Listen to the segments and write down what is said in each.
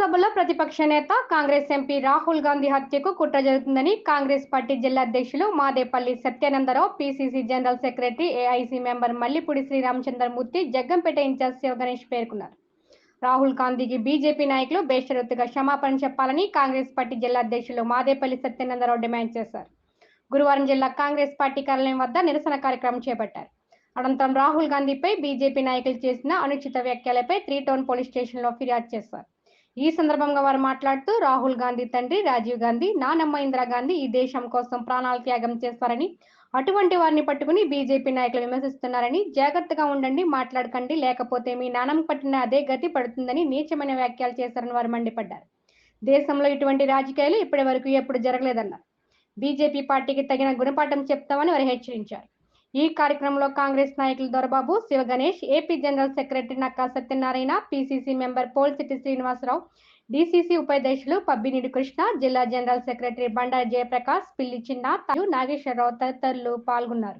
లోక్సభలో ప్రతిపక్ష నేత కాంగ్రెస్ ఎంపీ రాహుల్ గాంధీ హత్యకు కుట్ర జరుగుతుందని కాంగ్రెస్ పార్టీ జిల్లా అధ్యక్షులు Madepalli Satyanandarao, PCC general secretary, AIC member Mallipudi Sriramachandramurthy, Jaggampeta in charge Sivaganesh పేర్కొన్నారు. రాహుల్ గాంధీకి బీజేపీ నాయకులు బేషరతుగా క్షమాపణ చెప్పాలని కాంగ్రెస్ పార్టీ జిల్లా అధ్యక్షులు మాదేపల్లి సత్యానందరావు డిమాండ్ చేశారు. గురువారం జిల్లా కాంగ్రెస్ పార్టీ కార్యాలయం వద్ద నిరసన కార్యక్రమం చేపట్టారు. అనంతరం రాహుల్ గాంధీపై బీజేపీ నాయకులు చేసిన అనుచిత వ్యాఖ్యలపై 3 టౌన్ పోలీస్ స్టేషన్లో ఫిర్యాదు చేశారు. ఈ సందర్భంగా వారు మాట్లాడుతూ, రాహుల్ గాంధీ తండ్రి రాజీవ్ గాంధీ, నానమ్మ ఇందిరాగాంధీ ఈ దేశం కోసం ప్రాణాలు త్యాగం చేస్తారని, అటువంటి వారిని పట్టుకుని బీజేపీ నాయకులు విమర్శిస్తున్నారని, జాగ్రత్తగా ఉండండి, మాట్లాడకండి, లేకపోతే మీ నానమ్మ పట్టిన అదే గతి పడుతుందని నీచమైన వ్యాఖ్యలు చేశారని వారు మండిపడ్డారు. దేశంలో ఇటువంటి రాజకీయాలు ఇప్పటి వరకు ఎప్పుడు జరగలేదన్నారు. బీజేపీ పార్టీకి తగిన గుణపాఠం చెప్తామని వారు హెచ్చరించారు. ఈ కార్యక్రమంలో కాంగ్రెస్ నాయకులు Dorababu, Sivaganesh, AP general secretary Nakka Satyanarayana, PCC member పోల్సిటి శ్రీనివాసరావు, డీసీసీ ఉపాధ్యక్షులు పబ్బినిడి కృష్ణ, జిల్లా జనరల్ సెక్రటరీ బండారు జయప్రకాష్, పిల్లి చిన్న, నాగేశ్వరరావు తదితరులు పాల్గొన్నారు.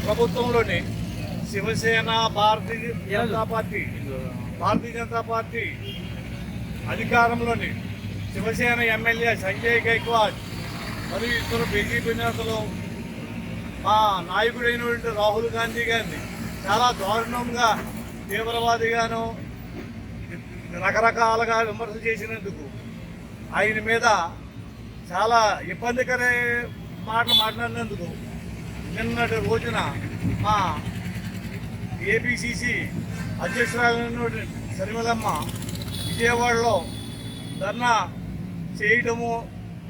ప్రభుత్వంలోని శివసేన, భారతీయ జనతా పార్టీ అధికారంలోని శివసేన ఎమ్మెల్యే సంజయ్ గైక్వాడ్ మరియు ఇతర బీజేపీ నేతలు మా నాయకుడైనటువంటి రాహుల్ గాంధీ గారిని చాలా దారుణంగా, తీవ్రవాదిగాను రకరకాలుగా విమర్శలు చేసినందుకు ఆయన మీద చాలా ఇబ్బందికర మాటలు మాట్లాడినందుకు నిన్నటి రోజున మా ఏపీసీసీ అధ్యక్షురాలైన శర్మిలమ్మ విజయవాడలో ధర్నా చేయడము,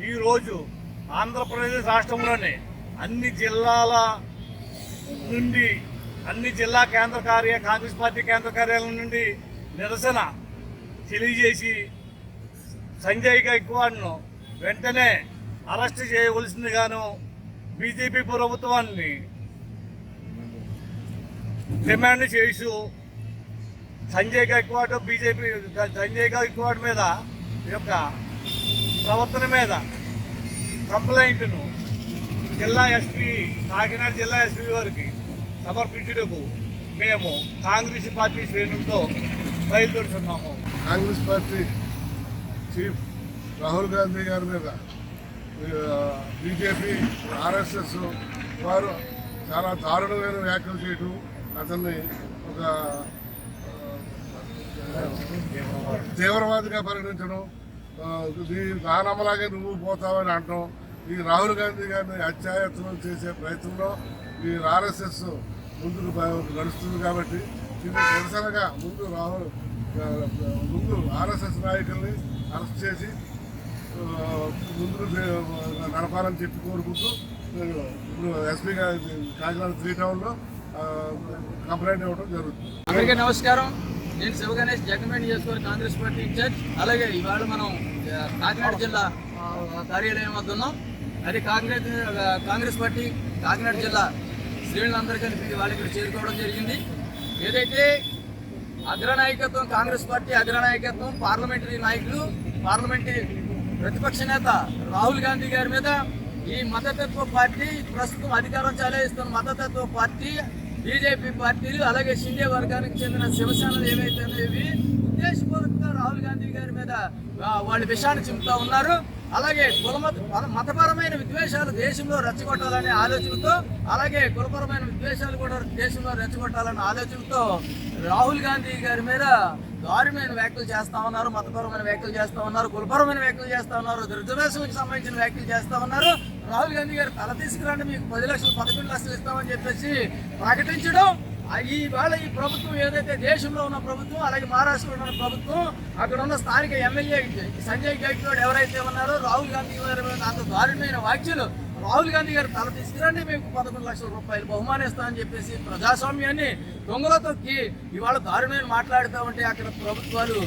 ఈరోజు ఆంధ్రప్రదేశ్ రాష్ట్రంలోని అన్ని జిల్లాల నుండి, అన్ని జిల్లా కాంగ్రెస్ పార్టీ కేంద్ర కార్యాలయం నుండి నిరసన తెలియజేసి సంజయ్ గైక్వాడ్ను వెంటనే అరెస్ట్ చేయవలసిందిగాను బీజేపీ ప్రభుత్వాన్ని డిమాండ్ చేస్తూ సంజయ్ గైక్వాడ్ మీద యొక్క ప్రవర్తన మీద కంప్లైంట్ను కాకినాడ జిల్లా ఎస్పీ వారికి సమర్పించుటకు మేము కాంగ్రెస్ పార్టీ శ్రేణులతో బయలుదేరుతున్నాము. కాంగ్రెస్ పార్టీ చీఫ్ రాహుల్ గాంధీ గారి మీద బీజేపీ, ఆర్ఎస్ఎస్ వారు చాలా దారుణమైన వ్యాఖ్యలు చేయటం, అతన్ని ఒక తీవ్రవాదిగా పరిగణించడం, నానమ్మలాగే నువ్వు పోతావని అనడం, ఈ రాహుల్ గాంధీ గారిని అత్యాయత్నం చేసే ప్రయత్నంలో ఈ ఆర్ఎస్ఎస్ ముందుకు నడుస్తుంది. కాబట్టి దీన్ని నిరసనగా ముందు ఆర్ఎస్ఎస్ నాయకుల్ని అరెస్ట్ చేసి ముందుకు నడపాలని చెప్పి కోరుకుంటూ ఇప్పుడు ఎస్పీ కాకినాడ 3 టౌన్లో కంప్లైంట్ ఇవ్వడం జరుగుతుంది. అందరికీ నమస్కారం. నేను శివగణేష్, జగ్గంపేట నియోజకవర్గ కాంగ్రెస్ పార్టీ ఇన్ఛార్జ్. అలాగే ఇవాళ మనం కాకినాడ జిల్లా కార్యాలయం వద్ద ఉన్నాం. అది కాంగ్రెస్ పార్టీ కాకినాడ జిల్లా శ్రేణులందరూ కలిపి వాళ్ళు ఇక్కడ చేరుకోవడం జరిగింది. ఏదైతే అగ్రనాయకత్వం, కాంగ్రెస్ పార్టీ అగ్రనాయకత్వం, పార్లమెంటరీ నాయకులు, పార్లమెంటరీ ప్రతిపక్ష నేత రాహుల్ గాంధీ గారి మీద ఈ మతతత్వ పార్టీ, ప్రస్తుతం అధికారం చెలాయిస్తున్న మతతత్వ పార్టీ, బీజేపీ పార్టీలు, అలాగే షిండే వర్గానికి చెందిన శివసేనలు ఏవైతే ఉద్దేశపూర్వకంగా రాహుల్ గాంధీ గారి మీద వాళ్ళు విషాన్ని చెబుతూ ఉన్నారు. అలాగే మతపరమైన విద్వేషాలు దేశంలో రెచ్చగొట్టాలనే ఆలోచనతో, అలాగే కులపరమైన విద్వేషాలు కూడా దేశంలో రెచ్చగొట్టాలనే ఆలోచనతో రాహుల్ గాంధీ గారి మీద దారుణమైన వ్యాఖ్యలు చేస్తా ఉన్నారు, మతపరమైన వ్యాఖ్యలు చేస్తా ఉన్నారు, కులపరమైన వ్యాఖ్యలు చేస్తా ఉన్నారు, రిజర్వేషన్లకు సంబంధించిన వ్యాఖ్యలు చేస్తా ఉన్నారు. రాహుల్ గాంధీ గారు తల తీసుకురండి, మీకు 10 లక్షలు 11 లక్షలు ఇస్తామని చెప్పేసి ప్రకటించడం, ఇవాళ ఈ ప్రభుత్వం ఏదైతే దేశంలో ఉన్న ప్రభుత్వం, అలాగే మహారాష్ట్రలో ఉన్న ప్రభుత్వం, అక్కడ ఉన్న స్థానిక ఎమ్మెల్యే సంజయ్ గైక్వాడ్ ఎవరైతే ఉన్నారో రాహుల్ గాంధీ గారి మీద అంత దారుణమైన వ్యాఖ్యలు, రాహుల్ గాంధీ గారు తల తీసుకురండి, మీకు 11 లక్షల రూపాయలు బహుమానిస్తామని చెప్పేసి ప్రజాస్వామ్యాన్ని దొంగలో తొక్కి ఇవాళ దారుణమైన మాట్లాడుతూ ఉంటే అక్కడ ప్రభుత్వాలు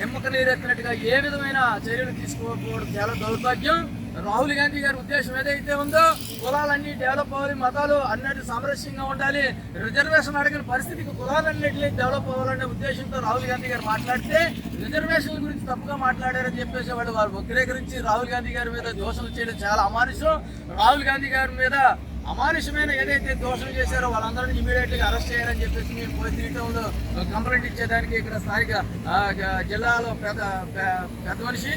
నిమ్మక నీరెత్తినట్టుగా ఏ విధమైన చర్యలు తీసుకోకపోవడం చాలా దౌర్భాగ్యం. రాహుల్ గాంధీ గారి ఉద్దేశం ఏదైతే ఉందో, కులాలన్నీ డెవలప్ అవ్వాలి, మతాలు అన్నిటి సామరస్యంగా ఉండాలి, రిజర్వేషన్ అడిగిన పరిస్థితికి కులాలన్నింటినీ డెవలప్ అవ్వాలనే ఉద్దేశంతో రాహుల్ గాంధీ గారు మాట్లాడితే, రిజర్వేషన్ల గురించి తప్పుగా మాట్లాడారని చెప్పేసి వారు వక్రీకరించి రాహుల్ గాంధీ గారి మీద దోషణలు చేయడం చాలా అమానుషం. రాహుల్ గాంధీ గారి మీద అమానుషమైన ఏదైతే దోషం చేశారో వాళ్ళందరినీ ఇమీడియట్ గా అరెస్ట్ చేయాలని చెప్పేసి మేము పోయి 3 టౌన్లో కంప్లైంట్ ఇచ్చేదానికి ఇక్కడ స్థానిక జిల్లాలో పెద్ద మనిషి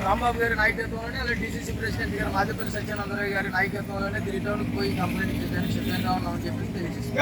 రాంబాబు గారి నాయకత్వంలోనే అలాగే డిసిసి ప్రెసిడెంట్ గారు మాదేపల్లి సత్యానందరావు గారి నాయకత్వంలోనే 3 టౌన్కి పోయి కంప్లైంట్ ఇచ్చేదానికి సిద్ధంగా ఉన్నామని చెప్పేసి తెలియజేస్తాం.